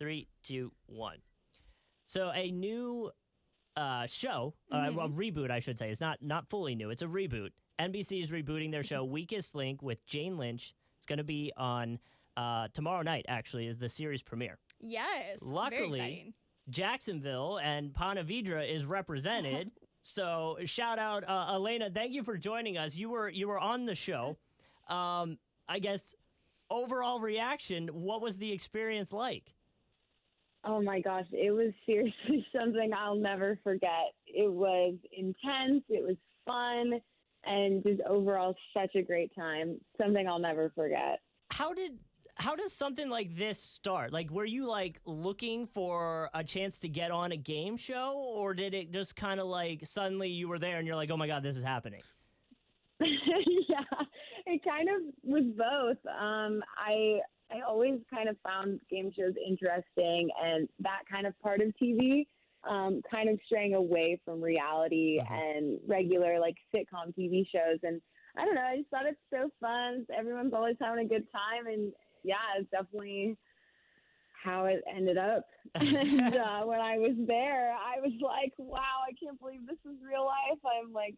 3, 2, 1. So a new show, a reboot, I should say. It's not fully new. It's a reboot. NBC is rebooting their show Weakest Link with Jane Lynch. It's going to be on tomorrow night, actually, is the series premiere. Yes, Luckily, very exciting. Jacksonville and Ponte Vedraon is represented. So shout out, Alayna, thank you for joining us. You were on the show. I guess, overall reaction, what was the experience like? Oh my gosh, it was seriously something I'll never forget. It was intense, it was fun, and just overall such a great time. Something I'll never forget. How does something like this start? Like, were you like looking for a chance to get on a game show, or did it just kind of like suddenly you were there and you're like, oh my God, this is happening? Yeah, it kind of was both. I always kind of found game shows interesting, and that kind of part of TV, kind of straying away from reality and regular like sitcom TV shows. And I don't know, I just thought it's so fun. Everyone's always having a good time, and yeah, it's definitely how it ended up. And when I was there, I was like, wow, I can't believe this is real life. I'm like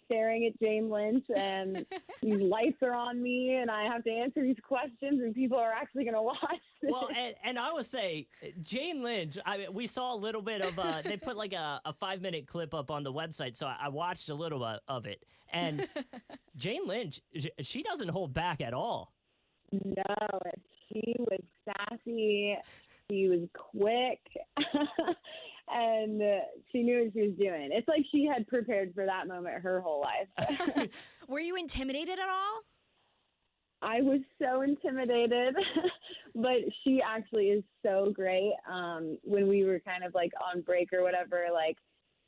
staring at Jane Lynch, and these lights are on me, and I have to answer these questions, and people are actually going to watch this. Well, and I will say, Jane Lynch, we saw a little bit of, they put like a 5-minute clip up on the website, so I watched a little bit of it. And Jane Lynch, she doesn't hold back at all. No, she was sassy, she was quick, and she knew what she was doing. It's like she had prepared for that moment her whole life. Were you intimidated at all? I was so intimidated, but she actually is so great. When we were kind of like on break or whatever, like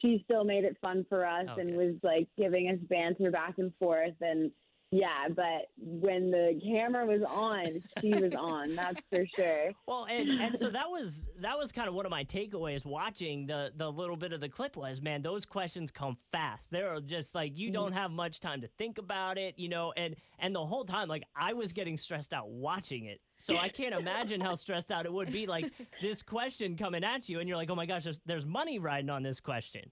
she still made it fun for us and was like giving us banter back and forth. And yeah, but when the camera was on, she was on. That's for sure. Well, and so that was kind of one of my takeaways watching the little bit of the clip was, man, those questions come fast. They're just like, you don't have much time to think about it, you know, and the whole time, like, I was getting stressed out watching it. So I can't imagine how stressed out it would be, like, this question coming at you, and you're like, oh my gosh, there's money riding on this question.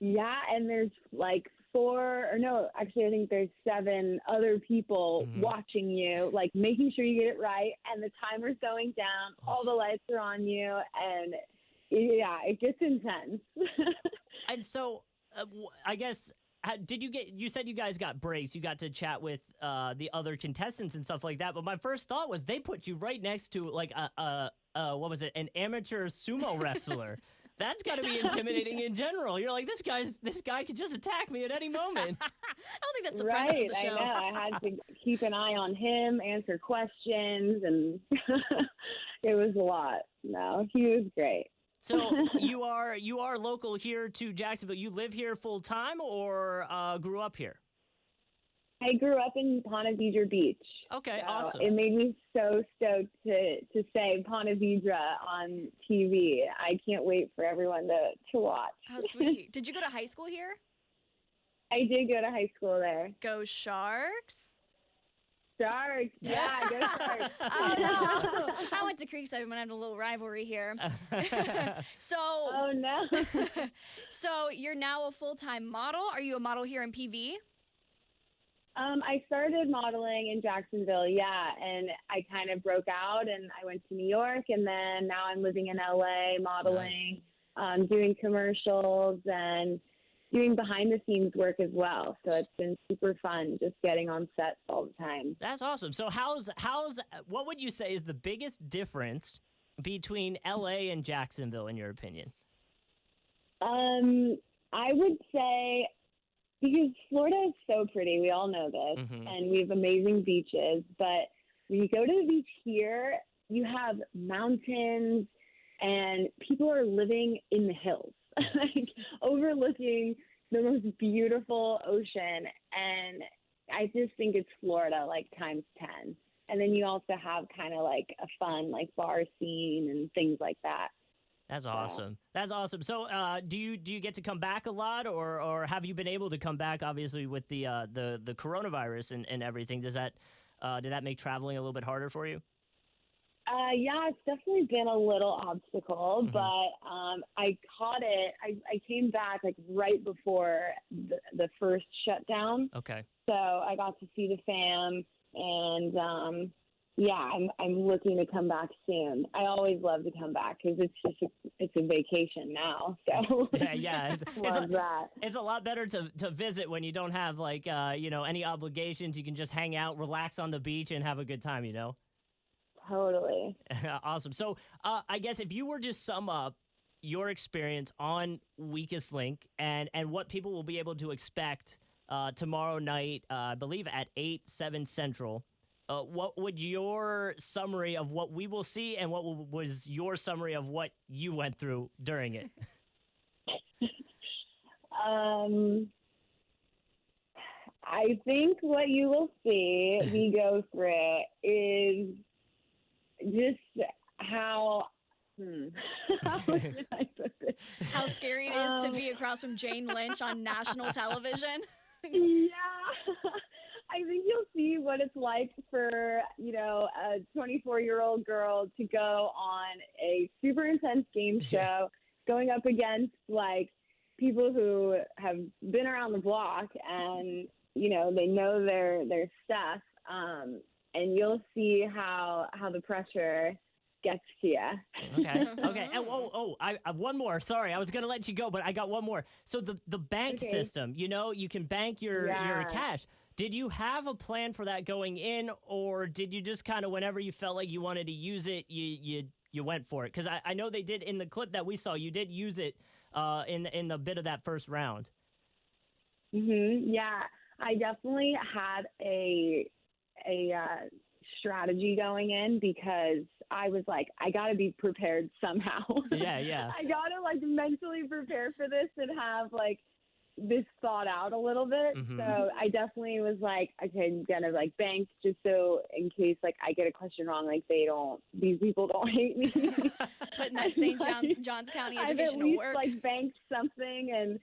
Yeah, and there's like I think there's 7 other people watching you, like making sure you get it right, and the timer's going down, all the lights are on you, and yeah, it gets intense. And so, I guess, you said you guys got breaks, you got to chat with the other contestants and stuff like that, but my first thought was they put you right next to like what was it, an amateur sumo wrestler. That's got to be intimidating in general. You're like, this guy could just attack me at any moment. I don't think that's the premise of the show. I know. I had to keep an eye on him, answer questions, and it was a lot. No, he was great. So you are local here to Jacksonville. You live here full time or grew up here? I grew up in Ponte Vedraon Beach. Okay, so awesome. It made me so stoked to say Ponte Vedraon on TV. I can't wait for everyone to watch. How sweet. Did you go to high school here? I did go to high school there. Go Sharks! Sharks, yeah, go Sharks. Oh, no. I went to Creekside when I had a little rivalry here. Oh, no. So you're now a full-time model. Are you a model here in PV? I started modeling in Jacksonville, yeah, and I kind of broke out, and I went to New York, and then now I'm living in LA modeling, doing commercials, and doing behind-the-scenes work as well. So it's been super fun just getting on sets all the time. That's awesome. So what would you say is the biggest difference between LA and Jacksonville, in your opinion? I would say, because Florida is so pretty, we all know this, and we have amazing beaches, but when you go to the beach here, you have mountains, and people are living in the hills, like overlooking the most beautiful ocean, and I just think it's Florida, like, times 10. And then you also have kind of like a fun, like, bar scene and things like that. That's awesome. That's awesome. So, do you get to come back a lot, or have you been able to come back? Obviously, with the coronavirus and everything, did that make traveling a little bit harder for you? Yeah, it's definitely been a little obstacle, but I caught it. I came back like right before the first shutdown, Okay. so I got to see the fam, and yeah, I'm looking to come back soon. I always love to come back because it's a vacation now. So Yeah. love that. It's a lot better to visit when you don't have like any obligations. You can just hang out, relax on the beach, and have a good time. Totally. Awesome. So I guess if you were to sum up your experience on Weakest Link and what people will be able to expect tomorrow night, I believe at 7 Central. What would your summary of what we will see and what was your summary of what you went through during it? I think what you will see, we go through, is just how. How should I put this? How scary it is to be across from Jane Lynch on national television. Yeah. I think you'll see what it's like for, a 24-year-old girl to go on a super intense game show going up against, like, people who have been around the block and, they know their stuff. And you'll see how the pressure gets to you. Okay. And I one more. Sorry, I was gonna let you go, but I got one more. So the bank system, you can bank your cash. Did you have a plan for that going in, or did you just kind of whenever you felt like you wanted to use it, you went for it? Because I know they did in the clip that we saw. You did use it in the bit of that first round. Yeah, I definitely had a strategy going in because I was like, I got to be prepared somehow. Yeah. I got to like mentally prepare for this and have like this thought out a little bit. So I definitely was like, okay, I'm gonna like bank just so in case like I get a question wrong, like these people don't hate me. Putting that St. Johns County education I've at least, to work. like banked something, and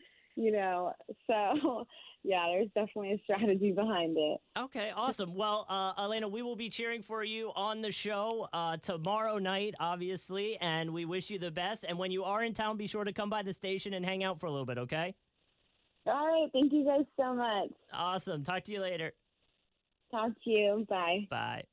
so yeah, there's definitely a strategy behind it. Okay, awesome. Well, Alayna, we will be cheering for you on the show tomorrow night, obviously, and we wish you the best. And when you are in town, be sure to come by the station and hang out for a little bit, okay? All right. Thank you guys so much. Awesome. Talk to you later. Talk to you. Bye. Bye.